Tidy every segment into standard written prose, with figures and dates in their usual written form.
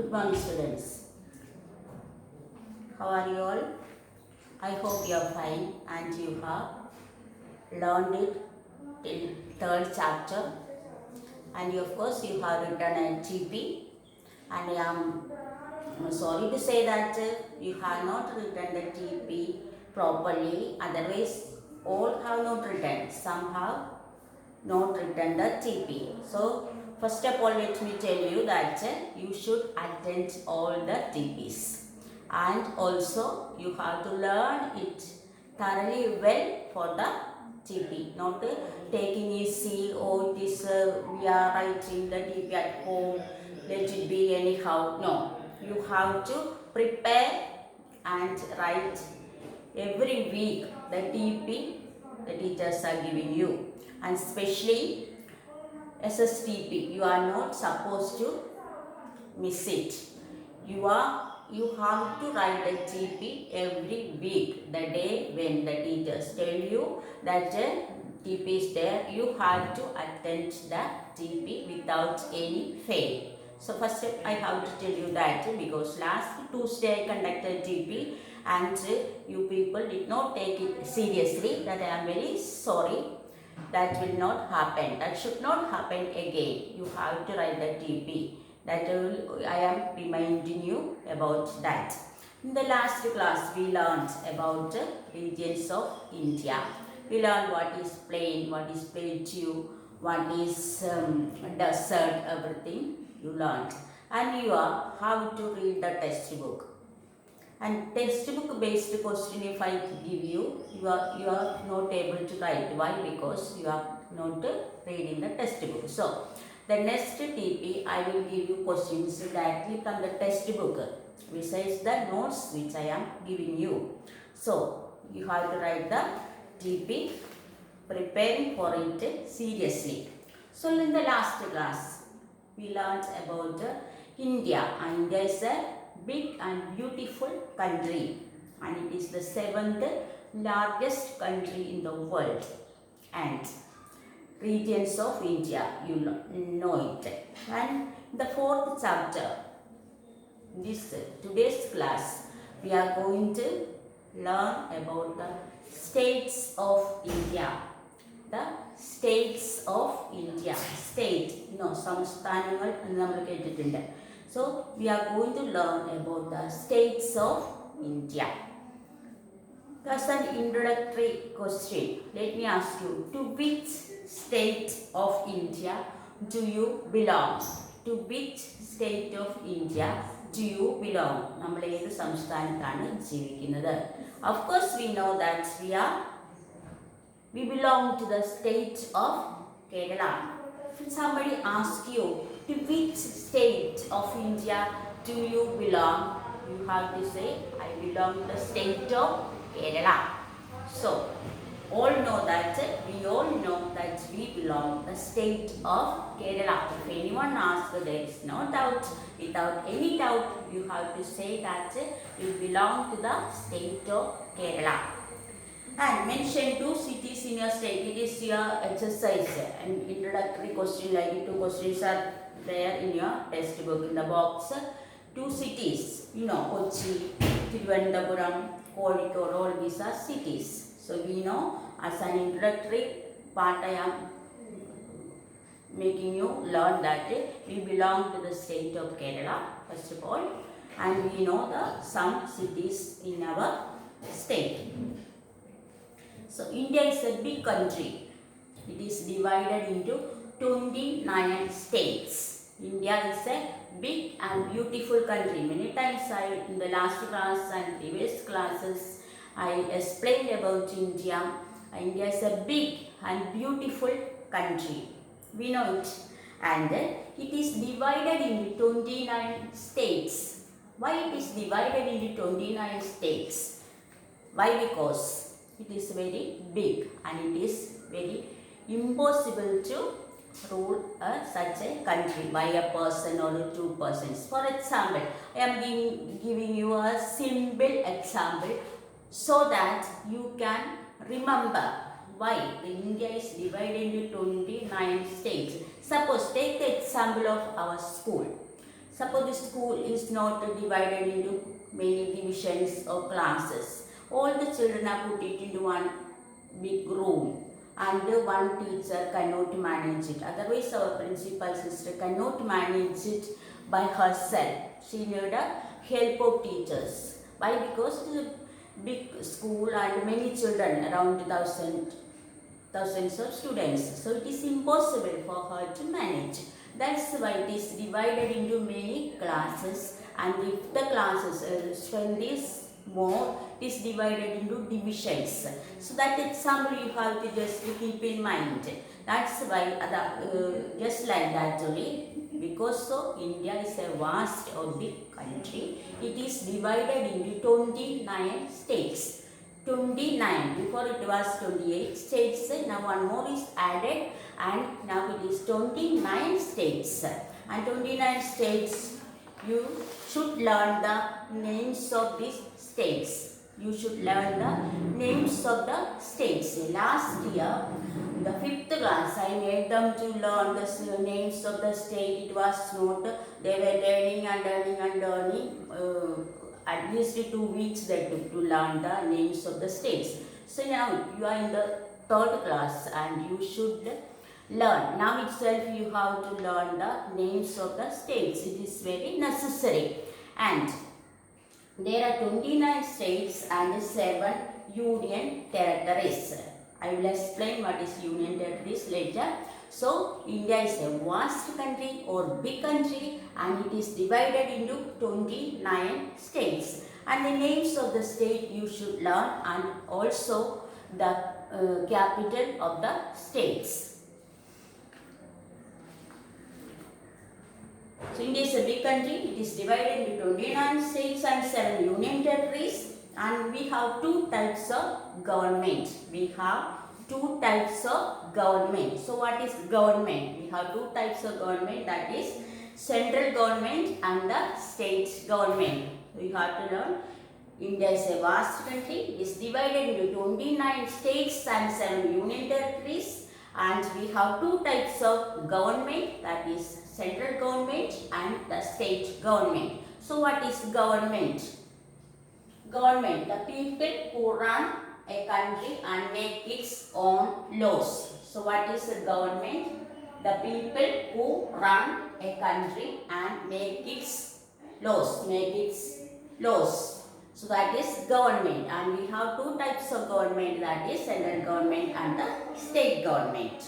Good morning, students. How are you all? I hope you are fine and you have learned it till third chapter. And of course, you have written a GP. And I am sorry to say that you have not written the GP properly. Otherwise, all have not written. Some have not written the TP. So, first of all, let me tell you that you should attend all the TPs. And also, you have to learn it thoroughly well for the TP. Not taking easy, oh, it is, we are writing the TP at home, let it be anyhow. No, you have to prepare and write every week the TP the teachers are giving you, and especially SSTP, you are not supposed to miss it. You have to write the TP every week, the day when the teachers tell you that TP is there, you have to attend the TP without any fail. So first I have to tell you that because last Tuesday I conducted TP and you people did not take it seriously, that I am very sorry. That will not happen. That should not happen again. You have to write the TP. That I am reminding you about that. In the last class, we learned about regions of India. We learned what is plain, what is plateau, what is desert, everything you learned. And you are how to read the textbook. And textbook based question if I give you, you are not able to write. Why? Because you are not reading the textbook. So the next TP I will give you questions directly from the textbook besides the notes which I am giving you. So you have to write the TP, preparing for it seriously. So in the last class we learned about India. India is a big and beautiful country, and it is the 7th largest country in the world. And regions of India, you know it. And the 4th chapter, today's class, we are going to learn about the states of India. The states of India. State, സംസ്ഥാനങ്ങൾ എന്ന് നമ്മൾ കേട്ടിട്ടുണ്ട്. So we are going to learn about the states of India. That's an introductory question. Let me ask you, to which state of India do you belong? To which state of India do you belong? നമ്മൾ ഏത് സംസ്ഥാനത്താണ് ജീവിക്കുന്നത്? Of course we know that we belong to the state of Kerala. If somebody asks you, to which state of India do you belong? You have to say, I belong to the state of Kerala. So, we all know that we belong to the state of Kerala. If anyone asks, there is no doubt. Without any doubt, you have to say that you belong to the state of Kerala. And mention 2 cities in your state. It is your exercise. An introductory question, like 2 questions are there in your textbook in the box. 2 cities, Kochi, Thiruvananthapuram, Kozhikode, all these are cities. So we know as an introductory part I am making you learn that we belong to the state of Kerala first of all, and we know some cities in our state. So India is a big country. It is divided into 29 states. India is a big and beautiful country. Many times in the last class and previous classes, I explained about India. India is a big and beautiful country. We know it. And it is divided into 29 states. Why it is divided into 29 states? Why? Because it is very big and it is very impossible to rule such a country by a person or 2 persons. For example, I am giving you a simple example so that you can remember why India is divided into 29 states. Suppose take the example of our school. Suppose the school is not divided into many divisions or classes. All the children are put it into one big room and one teacher cannot manage it. Otherwise, our principal sister cannot manage it by herself. She need a help of teachers. Why? Because it is a big school and many children, around thousands of students. So it is impossible for her to manage. That's why it is divided into many classes, and if the classes strength is more, it is divided into divisions. So that example you have to just keep in mind. That's why just like that only, because so India is a vast or big country, it is divided into 29 states. 29, before it was 28 states, now one more is added and now it is 29 states. And 29 states, you should learn the names of these states. You should learn the names of the states. Last year, the 5th class, I made them to learn the names of the state. It was not, they were learning and learning. At least 2 weeks they took to learn the names of the states. So now you are in the 3rd class and you should learn. Now itself you have to learn the names of the states. It is very necessary. And there are 29 states and 7 union territories. I will explain what is union territories later. So India is a vast country or big country, and it is divided into 29 states. And the names of the state you should learn, and also the capital of the states. So India is a big country. It is divided into 29 states and 7 union territories. And we have 2 types of government. We have 2 types of government. So what is government? We have 2 types of government, that is central government and the state government. We have to learn India is a vast country. It is divided into 29 states and 7 union territories. And we have 2 types of government, that is central government and the state government. So what is government? Government, the people who run a country and make its own laws. So what is the government? The people who run a country and make its laws. So that is government. And we have 2 types of government, that is central government and the state government.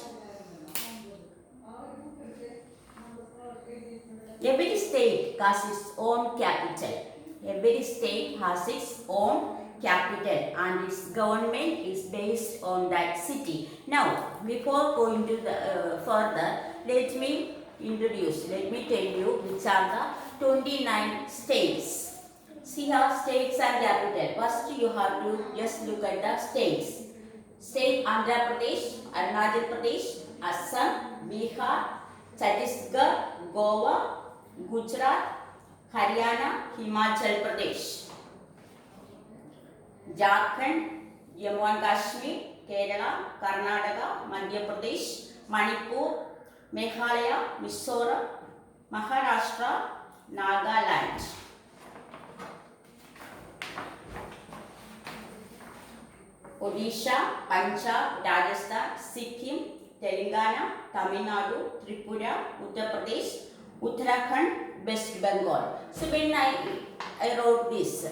Every state has its own capital. Every state has its own capital and its government is based on that city. Now, before going to the further, let me tell you which are the 29 states. See how states and capital. First you have to just look at the states. State Andhra Pradesh, Arunachal Pradesh, Assam, Bihar, Chhattisgarh, Goa, Gujarat, Haryana, Himachal Pradesh, Jharkhand, Jammu and Kashmir, Kerala, Karnataka, Madhya Pradesh, Manipur, Meghalaya, Mizoram, Maharashtra, Nagaland. Odisha, Punjab, Rajasthan, Sikkim, Telangana, Tamil Nadu, Tripura, Uttar Pradesh, Uttarakhand, West Bengal. So when I wrote this,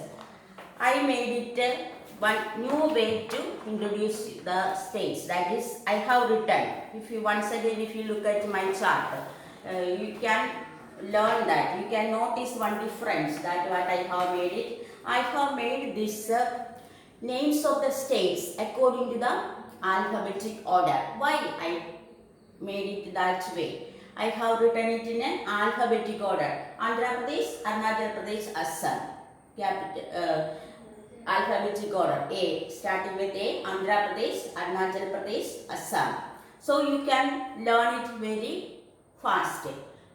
I made it one new way to introduce the states. That is, I have written. If you look at my chart, you can learn that. You can notice one difference. That what I have made it. I have made this names of the states according to the alphabetic order. Why I made it that way? I have written it in an alphabetic order. Andhra Pradesh, Arunachal Pradesh, Assam. Alphabetic order. A. Starting with A. Andhra Pradesh, Arunachal Pradesh, Assam. So you can learn it very fast.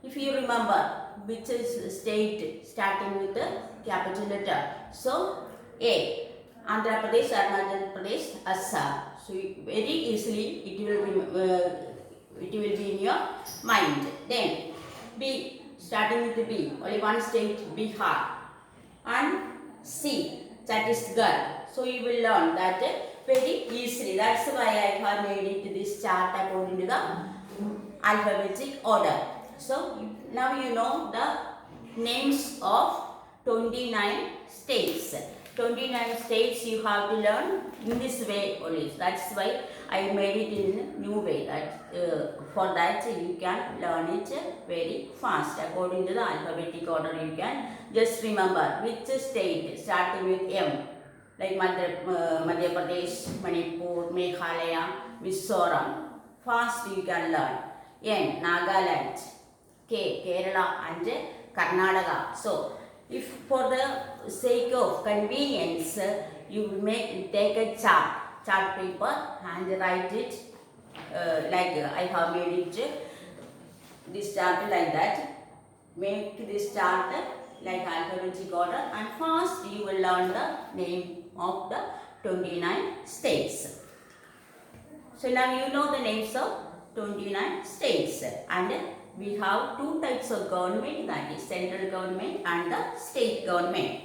If you remember which is state starting with the capital letter. So A. Andhra Pradesh, Arunachal Pradesh, Assam. So very easily it will be in your mind. Then B. starting with B, only one state, Bihar, and C, Chhattisgarh. So you will learn that very easily. That's why I have made it this chart according to the alphabetic order. So now you know the names of 29 states. 29 states you have to learn in this way only. That's why I made it in a new way. That for that you can learn it very fast. According to the alphabetic order, you can just remember which state starting with M, like Madhya Pradesh, Manipur, Meghalaya, Mizoram. Fast you can learn. N, Nagaland, K, Kerala and Karnataka. So if for the sake of convenience, you may take a chart paper and write it like I have made it this chart like that. Make this chart like alphabetic order, and first you will learn the name of the 29 states. So now you know the names of 29 states, and we have two types of government, that is central government and the state government.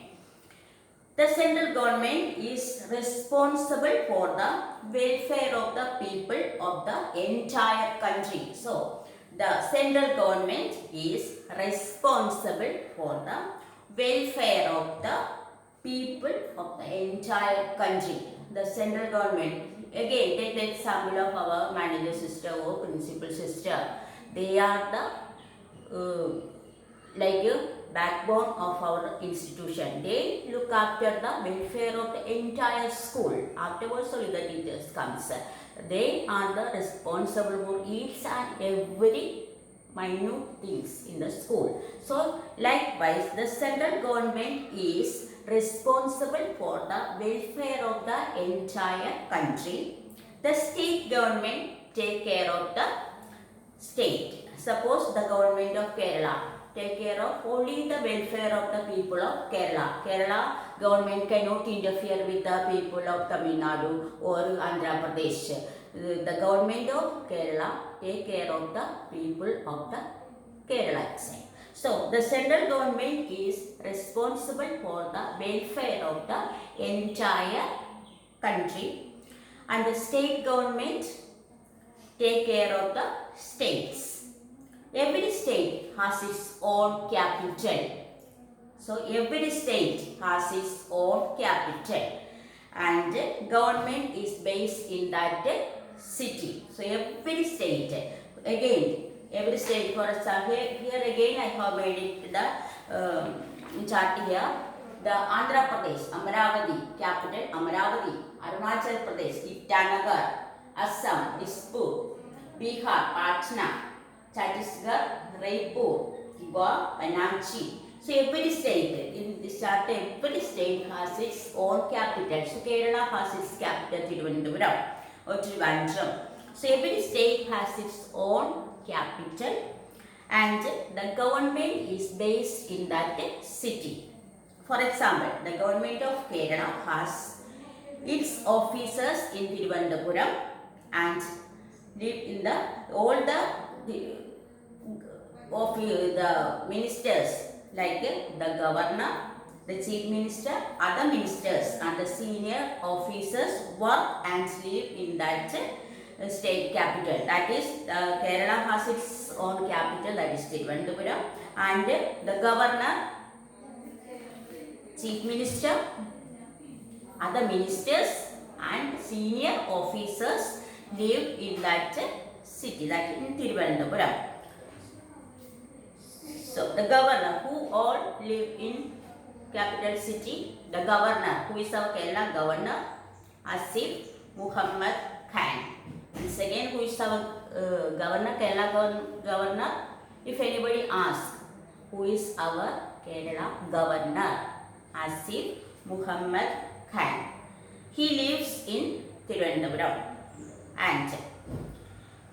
The central government is responsible for the welfare of the people of the entire country. So the central government is responsible for the welfare of the people of the entire country. The central government, again take the example of our manager sister or principal sister. They are the backbone of our institution. They look after the welfare of the entire school. Afterwards only the teachers comes. They are the responsible for each and every minute things in the school. So likewise, the central government is responsible for the welfare of the entire country. The state government take care of the state. Suppose the government of Kerala take care of only the welfare of the people of Kerala. Kerala government cannot interfere with the people of Tamil Nadu or Andhra Pradesh. The government of Kerala take care of the people of the Kerala side. So the central government is responsible for the welfare of the entire country, and the state government take care of the states. Every state has its own capital. So every state has its own capital, and government is based in that city. So every state, again, every state, for example, here again I have made it the chart here. The Andhra Pradesh, Amaravati, capital Amaravati. Arunachal Pradesh, Itanagar. Assam, Dispur. Bihar, Patna. Chhattisgarh, Raipur. Goa, Panamchi. So every state, in this chart, every state has its own capital. So Kerala has its capital, Thiruvananthapuram or Trivandrum. So every state has its own capital, and the government is based in that city. For example, the government of Kerala has its officers in Thiruvananthapuram and live in all the ministers, like the governor, the chief minister, other ministers and the senior officers work and live in that state capital. That is, Kerala has its own capital, that is Thiruvananthapuram, and the governor, chief minister, other ministers and senior officers live in that city, that in Thiruvananthapuram. So the governor, who all live in capital city, the governor, who is our Kerala governor, Asif Muhammad Khan. And second, who is our governor, Kerala governor? If anybody asks, who is our Kerala governor? Asif Muhammad Khan. He lives in Thiruvananthapuram. And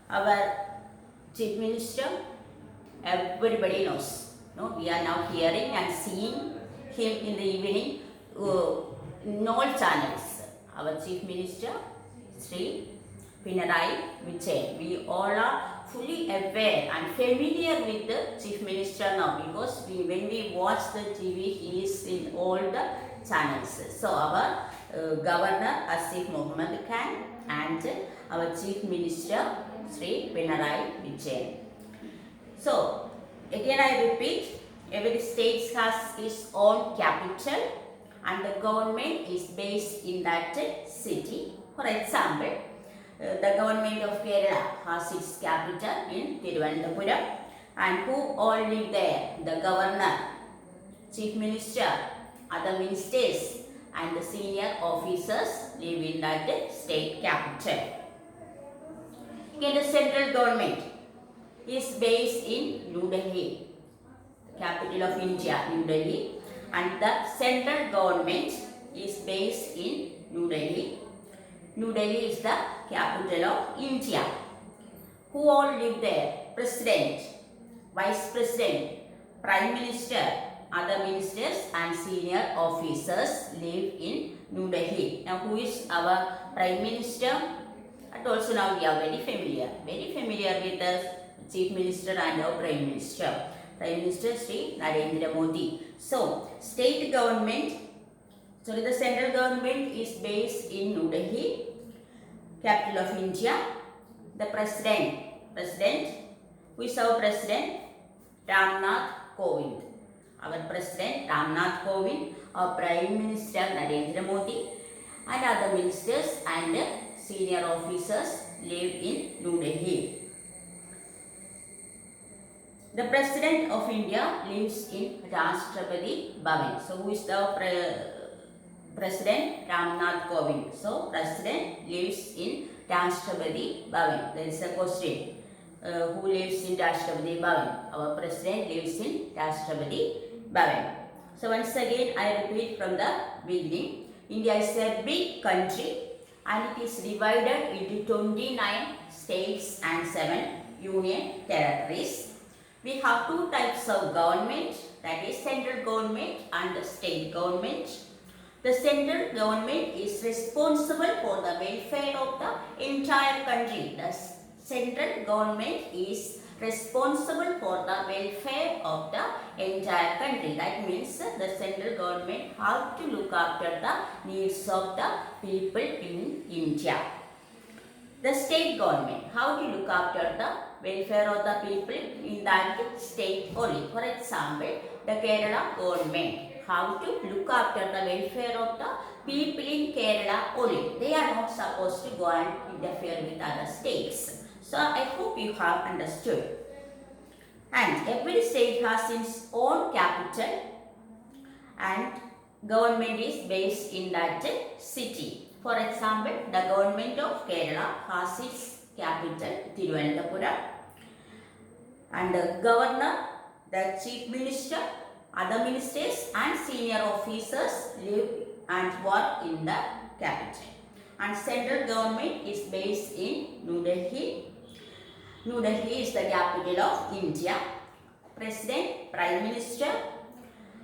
our chief minister, everybody knows. No, we are now hearing and seeing him in the evening in all channels. Our chief minister, Sri Pinarayi Vijayan. We all are fully aware and familiar with the Chief Minister now, because when we watch the TV, he is in all the channels. So our Governor Asif Mohammed Khan and our Chief Minister Sri Pinarayi Vijayan. So again I repeat, every state has its own capital and the government is based in that city. For example, the government of Kerala has its capital in Thiruvananthapuram, and who all live there? The governor, chief minister, other ministers and the senior officers live in that state capital. Again, the central government is based in New Delhi, the capital of India, New Delhi, and the central government is based in New Delhi. New Delhi is the capital of India. Who all live there? President, Vice President, Prime Minister, other ministers and senior officers live in New Delhi. Now who is our Prime Minister? And also now we are very familiar with the Chief Minister and our Prime Minister. Prime Minister Sri Narendra Modi. So state government, the central government is based in New Delhi, capital of India. The president, who is our president? Ramnath Kovind. Our president Ramnath Kovind, our Prime Minister Narendra Modi, and other ministers and senior officers live in New Delhi. The President of India lives in Rashtrapati Bhavan. So who is the President? Ramnath Kovind. So President lives in Rashtrapati Bhavan. There is a question. Who lives in Rashtrapati Bhavan? Our President lives in Rashtrapati Bhavan. So once again I repeat from the beginning. India is a big country and it is divided into 29 states and 7 union territories. We have two types of government, that is central government and the state government. The central government is responsible for the welfare of the entire country. The central government is responsible for the welfare of the entire country. That means the central government have to look after the needs of the people in India. The state government, how to look after the welfare of the people in that state only. For example, the Kerala government, how to look after the welfare of the people in Kerala only. They are not supposed to go and interfere with other states. So I hope you have understood. And every state has its own capital and government is based in that city. For example, the government of Kerala has its capital Thiruvananthapuram, and the governor, the chief minister, other ministers and senior officers live and work in the capital. And central government is based in New Delhi. New Delhi is the capital of India. President, Prime Minister,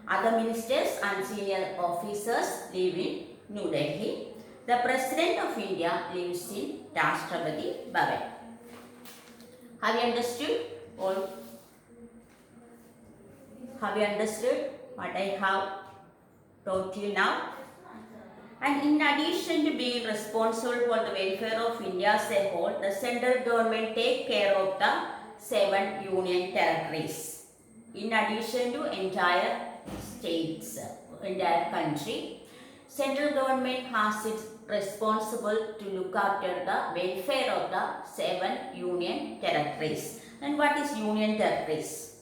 other ministers and senior officers live in New Delhi. The President of India lives in Rashtrapati Bhavan. Have you understood all? Have you understood what I have taught you now? And in addition to being responsible for the welfare of India as a whole, the central government take care of the 7 union territories. In addition to entire states, entire country, central government has its responsible to look after the welfare of the 7 union territories. And what is union territories?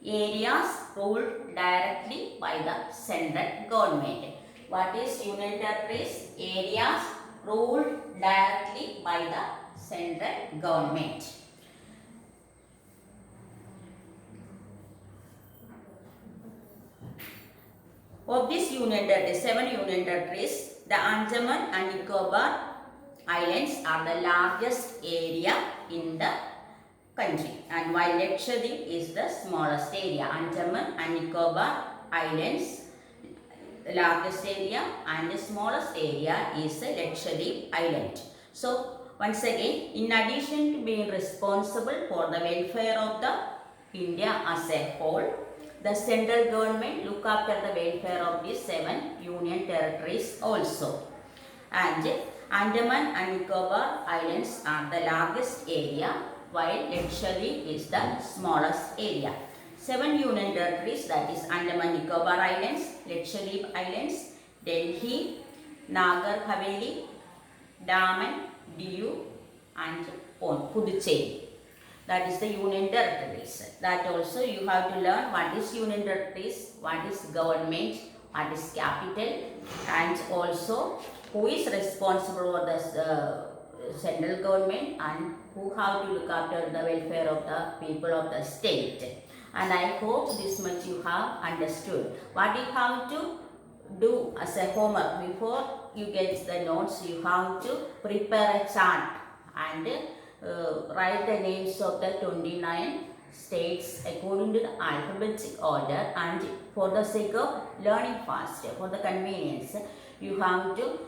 Areas ruled directly by the central government. What is union territories? Areas ruled directly by the central government. Of these union territories, 7 union territories, the Andaman and Nicobar Islands are the largest area in the country, and while Lakshadweep is the smallest area. Andaman and Nicobar Islands, the largest area, and the smallest area is the Lakshadweep Island. So Once again, in addition to being responsible for the welfare of the India as a whole, the central government look after the welfare of the 7 union territories also. And Andaman and Nicobar Islands are the largest area, while Lakshadweep is the smallest area. 7 union territories, that is Andaman Nicobar Islands, Lakshadweep Islands, Delhi, Nagar Haveli, Daman, Diu and Puducherry. That is the union territories. That also you have to learn what is union territories, what is government, what is capital, and also who is responsible for the central government and who have to look after the welfare of the people of the state. And I hope this much you have understood. What you have to do as a homework before you get the notes, you have to prepare a chart and write the names of the 29 states according to the alphabetic order, and for the sake of learning faster, for the convenience, you have to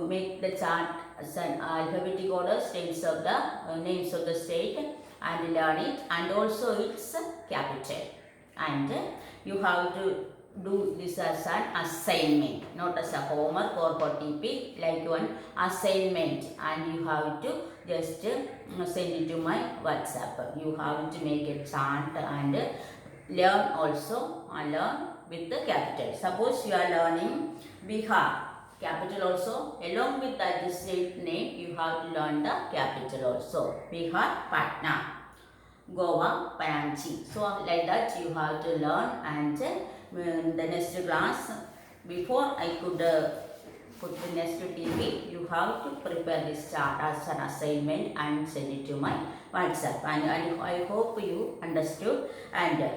make the chart as an alphabetic order, names of the state, and learn it, and also its capital. And you have to do this as an assignment, not as a homework or for TP, like one assignment, and you have to just send it to my WhatsApp. You have to make a chart and learn also, learn with the capital. Suppose you are learning Bihar, capital also, along with that state name, you have to learn the capital also. Bihar, Patna. Goa, Panchi. So like that you have to learn, and the next class, before I could put the next TV, you have to prepare this chart as an assignment and send it to my WhatsApp. And I hope you understood. And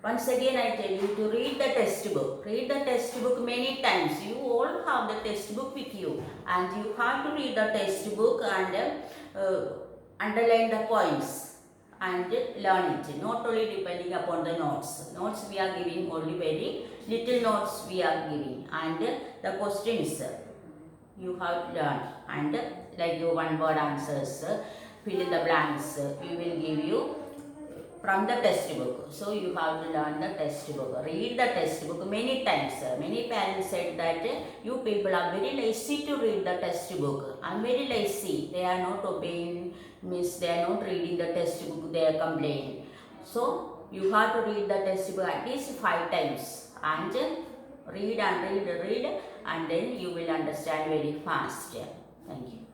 once again I tell you to read the textbook. Read the textbook many times. You all have the textbook with you, and you have to read the textbook and underline the points and learn it, not only depending upon the notes. Notes we are giving only very little notes we are giving, and the questions you have to learn, and like your one word answers, fill in the blanks, we will give you from the textbook. So you have to learn the textbook. Read the textbook many times. Many parents said that you people are very lazy to read the textbook. I am very lazy. They are not obeying, means they are not reading the textbook, they are complaining. So you have to read the textbook at least 5 times, and read and read, and then you will understand very fast. Thank you.